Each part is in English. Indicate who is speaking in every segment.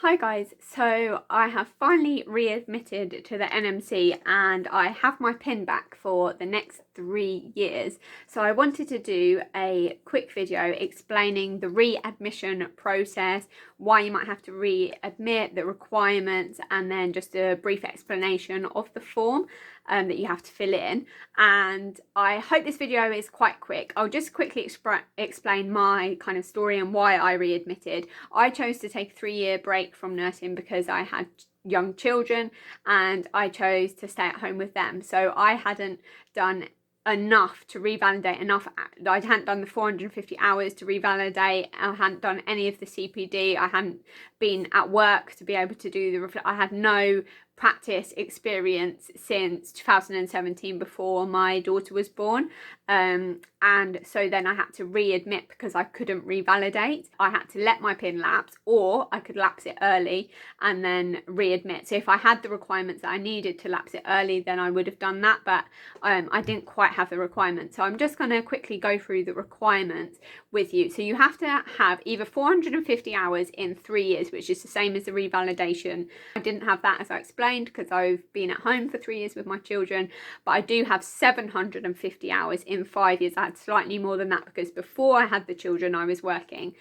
Speaker 1: Hi guys, so I have finally readmitted to the NMC and I have my PIN back for the next 3 years. So I wanted to do a quick video explaining the readmission process, why you might have to readmit, the requirements, and then just a brief explanation of the form that you have to fill in. And I hope this video is quite quick. I'll just quickly explain my kind of story and why I readmitted. I chose to take a 3-year break from nursing because I had young children and I chose to stay at home with them. So I hadn't done enough to revalidate enough. I hadn't done the 450 hours to revalidate. I hadn't done any of the CPD. I hadn't been at work to be able to do the I had no practice experience since 2017 before my daughter was born, and so then I had to readmit because I couldn't revalidate. I had to let my PIN lapse, or I could lapse it early and then readmit. So if I had the requirements that I needed to lapse it early, then I would have done that, but I didn't quite have the requirements. So I'm just going to quickly go through the requirements with you. So you have to have either 450 hours in 3 years, which is the same as the revalidation. I didn't have that, as I explained, because I've been at home for 3 years with my children, but I do have 750 hours in 5 years. I had slightly more than that because before I had the children I was working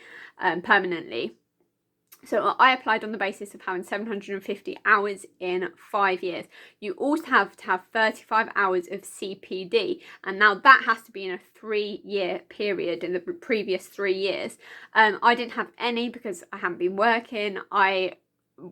Speaker 1: permanently. So I applied on the basis of having 750 hours in 5 years. You also have to have 35 hours of CPD, and now that has to be in a 3-year period in the previous 3 years. I didn't have any because I haven't been working.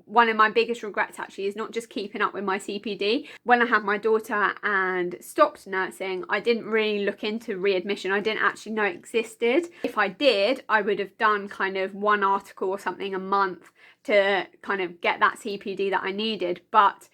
Speaker 1: One of my biggest regrets actually is not just keeping up with my CPD. When I had my daughter and stopped nursing, I didn't really look into readmission. I didn't actually know it existed. If I did, I would have done kind of one article or something a month to kind of get that CPD that I needed. But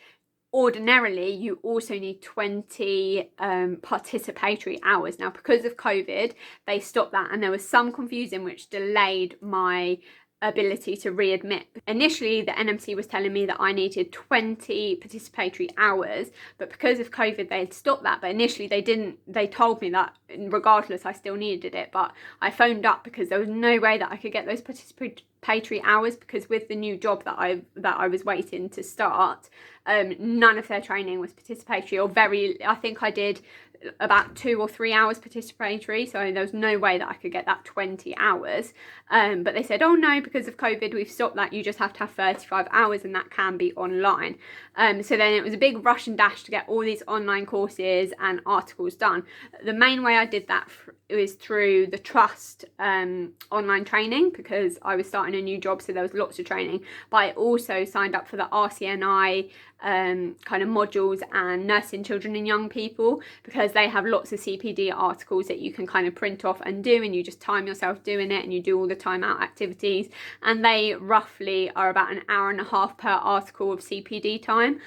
Speaker 1: ordinarily you also need 20 participatory hours. Now, because of COVID, they stopped that, and there was some confusion which delayed my ability to readmit. Initially, the NMC was telling me that I needed 20 participatory hours, but because of COVID they had stopped that. But initially they told me that regardless I still needed it, but I phoned up because there was no way that I could get those participatory hours, because with the new job that I was waiting to start, none of their training was participatory, or I think I did about 2 or 3 hours participatory, so there was no way that I could get that 20 hours. But they said, oh no, because of COVID we've stopped that, you just have to have 35 hours and that can be online. So then it was a big rush and dash to get all these online courses and articles done. The main way I did that was through the Trust online training, because I was starting a new job, so there was lots of training. But I also signed up for the RCNI kind of modules and nursing children and young people, because they have lots of CPD articles that you can kind of print off and do, and you just time yourself doing it and you do all the time out activities, and they roughly are about an hour and a half per article of CPD time.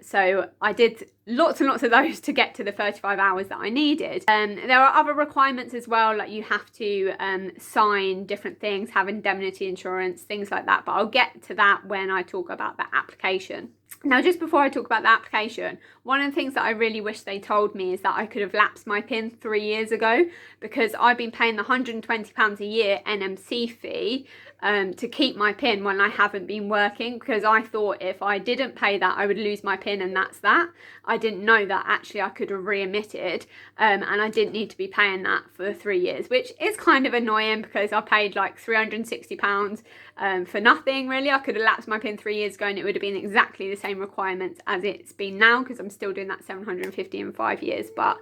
Speaker 1: So I did lots and lots of those to get to the 35 hours that I needed. There are other requirements as well, like you have to sign different things, have indemnity insurance, things like that, but I'll get to that when I talk about the application. Now, just before I talk about the application, one of the things that I really wish they told me is that I could have lapsed my PIN 3 years ago, because I've been paying the £120 a year NMC fee to keep my PIN when I haven't been working, because I thought if I didn't pay that I would lose my PIN and that's that. I didn't know that actually I could have readmitted, and I didn't need to be paying that for 3 years, which is kind of annoying because I paid like £360 for nothing really. I could have lapsed my PIN 3 years ago and it would have been exactly the same requirements as it's been now, because I'm still doing that 750 in 5 years, but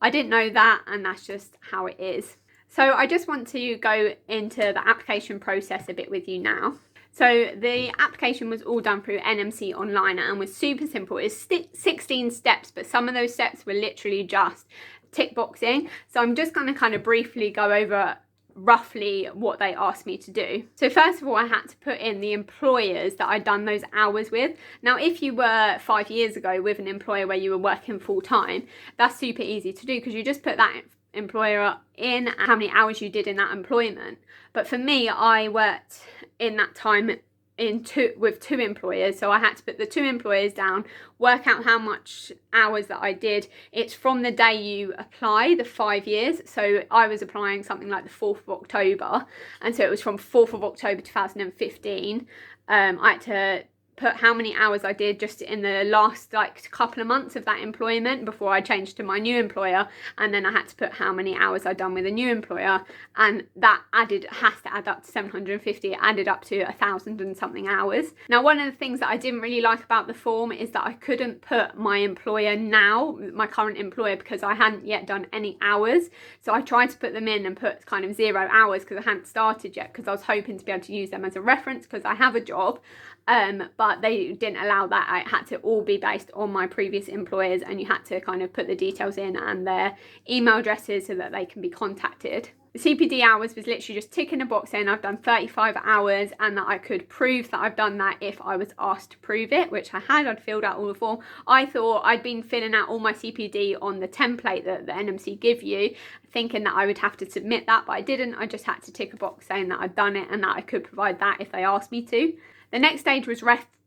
Speaker 1: I didn't know that, and that's just how it is. So I just want to go into the application process a bit with you now. So the application was all done through NMC Online and was super simple. It's 16 steps, but some of those steps were literally just tick boxing. So I'm just going to kind of briefly go over roughly what they asked me to do. So first of all, I had to put in the employers that I'd done those hours with. Now, if you were 5 years ago with an employer where you were working full time, that's super easy to do, because you just put that employer in, how many hours you did in that employment. But for me, I worked in that time with 2 employers, so I had to put the 2 employers down, work out how much hours that I did. It's from the day you apply, the 5 years. So I was applying something like the 4th of October, and so it was from 4th of October 2015 I had to put how many hours I did just in the last like couple of months of that employment before I changed to my new employer, and then I had to put how many hours I'd done with a new employer, and that has to add up to 750. It added up to 1,000 and something hours. Now, one of the things that I didn't really like about the form is that I couldn't put my employer now, my current employer, because I hadn't yet done any hours. So I tried to put them in and put kind of 0 hours because I hadn't started yet, because I was hoping to be able to use them as a reference because I have a job. But they didn't allow that. It had to all be based on my previous employers, and you had to kind of put the details in and their email addresses so that they can be contacted. The CPD hours was literally just ticking a box saying I've done 35 hours and that I could prove that I've done that if I was asked to prove it, which I had. I'd filled out all the form. I thought I'd been filling out all my CPD on the template that the NMC give you, thinking that I would have to submit that, but I didn't. I just had to tick a box saying that I'd done it and that I could provide that if they asked me to. The next stage was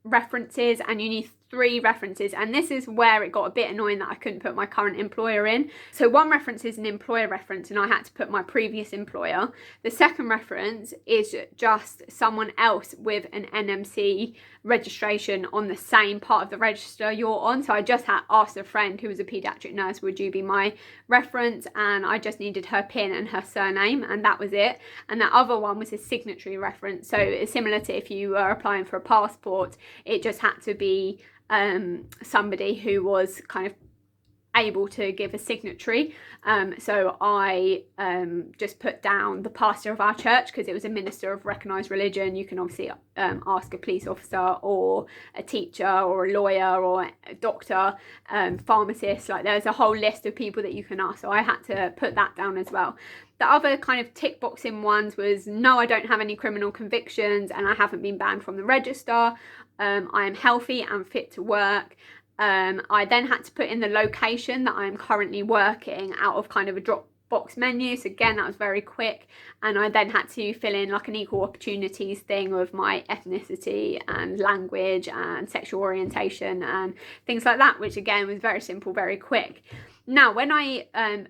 Speaker 1: references, and you need 3 references, and this is where it got a bit annoying that I couldn't put my current employer in. So one reference is an employer reference, and I had to put my previous employer. The second reference is just someone else with an NMC registration on the same part of the register you're on. So I just had asked a friend who was a paediatric nurse, would you be my reference, and I just needed her PIN and her surname, and that was it. And the other one was a signatory reference, so it's similar to if you were applying for a passport. It just had to be somebody who was kind of able to give a signatory. So I just put down the pastor of our church because it was a minister of recognised religion. You can obviously ask a police officer or a teacher or a lawyer or a doctor, pharmacist. Like, there's a whole list of people that you can ask, so I had to put that down as well. The other kind of tick boxing ones was no, I don't have any criminal convictions and I haven't been banned from the register. I am healthy and fit to work. I then had to put in the location that I'm currently working out of kind of a drop box menu. So again, that was very quick. And I then had to fill in like an equal opportunities thing of my ethnicity and language and sexual orientation and things like that, which again was very simple, very quick. Now, when I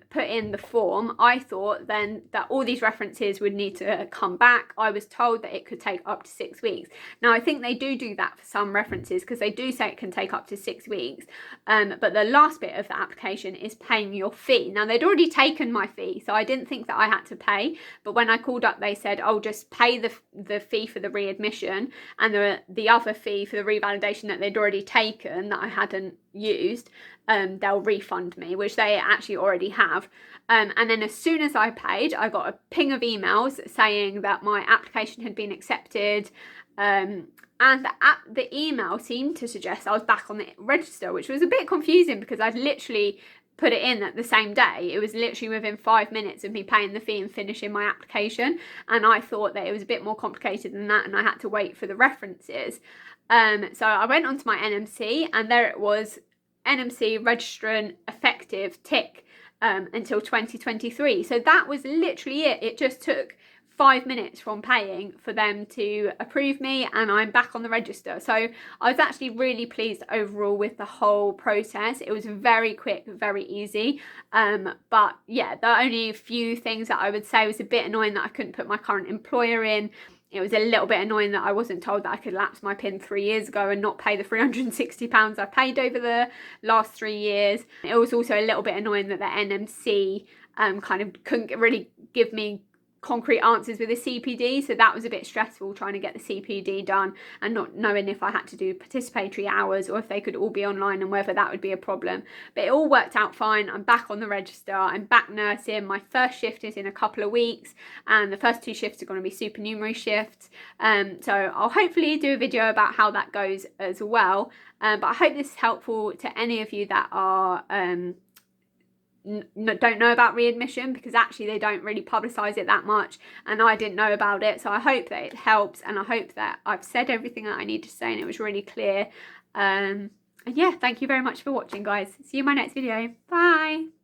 Speaker 1: put in the form, I thought then that all these references would need to come back. I was told that it could take up to 6 weeks. Now, I think they do that for some references because they do say it can take up to 6 weeks. But the last bit of the application is paying your fee. Now, they'd already taken my fee, so I didn't think that I had to pay. But when I called up, they said, oh, just pay the fee for the readmission, and the other fee for the revalidation that they'd already taken that I hadn't used, they'll refund me, which they actually already have. And then as soon as I paid, I got a ping of emails saying that my application had been accepted, and the email seemed to suggest I was back on the register, which was a bit confusing because I'd literally put it in at the same day. It was literally within 5 minutes of me paying the fee and finishing my application, and I thought that it was a bit more complicated than that and I had to wait for the references. So I went onto my NMC and there it was, NMC registrant effective tick until 2023. So that was literally it. It just took 5 minutes from paying for them to approve me, and I'm back on the register. So I was actually really pleased overall with the whole process. It was very quick, very easy. But yeah, the only few things that I would say was a bit annoying that I couldn't put my current employer in. It was a little bit annoying that I wasn't told that I could lapse my PIN 3 years ago and not pay the £360 I paid over the last 3 years. It was also a little bit annoying that the NMC kind of couldn't really give me concrete answers with the CPD, so that was a bit stressful trying to get the CPD done and not knowing if I had to do participatory hours or if they could all be online and whether that would be a problem. But it all worked out fine. I'm back on the register, I'm back nursing. My first shift is in a couple of weeks and the first 2 shifts are going to be supernumerary shifts, so I'll hopefully do a video about how that goes as well. But I hope this is helpful to any of you that are don't know about readmission, because actually they don't really publicise it that much and I didn't know about it. So I hope that it helps, and I hope that I've said everything that I need to say and it was really clear. And yeah, thank you very much for watching, guys. See you in my next video. Bye.